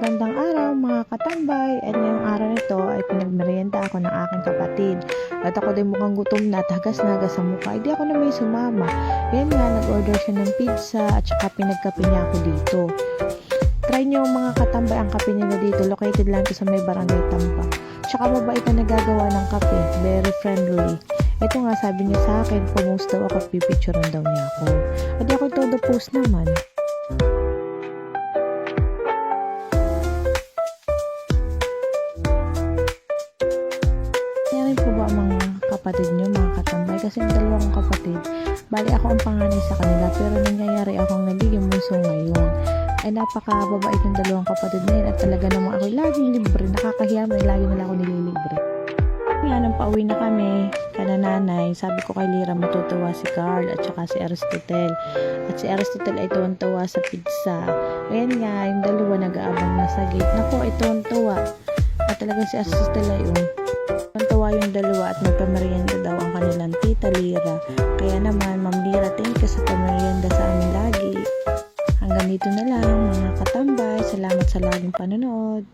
magandang araw mga katambay. At ngayong araw nito ay pinagmerienda ako ng aking kapatid. At ako din mukhang gutom na at hagas na hagas sa mukha. Hindi ako na may sumama. Yan nga, nag-order siya ng pizza at saka pinagkape niya ako dito. Try niyo mga katambay ang kape nila dito. Located lang ito sa may barangay Tampa. Tsaka mabait na nagagawa ng kape. Very friendly. Ito nga sabi niya sa akin, pumost daw ako at pipicturean daw niya ako. At ako todo post naman. Yan po ba mga kapatid niyo, mga katambay? Kasi yung dalawa kong kapatid, bali ako ang panganay sa kanila, pero nangyayari akong nagiging bunso ngayon. Ay napakababait ng dalawang kapatid na yun at talaga namang ako laging libre. Nakakahiya na lagi nila ako nililibre. Nga nang pauwi na kami kana nanay, sabi ko kay Lira matutuwa si Carl at saka si Aristotel. At si Aristotel ay tuwan-tuwa sa pizza. Ayan nga, yung dalawa nag-aabang na sa gate. Naku, ay tuwan-tuwa. At talagang si Aristotel ay tuwan-tuwa yung dalawa at magpamerienda daw ang kanilang tita Lira. Kaya naman, Ma'am Lira, thank you sa pamerienda sa amin lagi. Hanggang dito na lang mga katambay. Salamat sa laging panonood.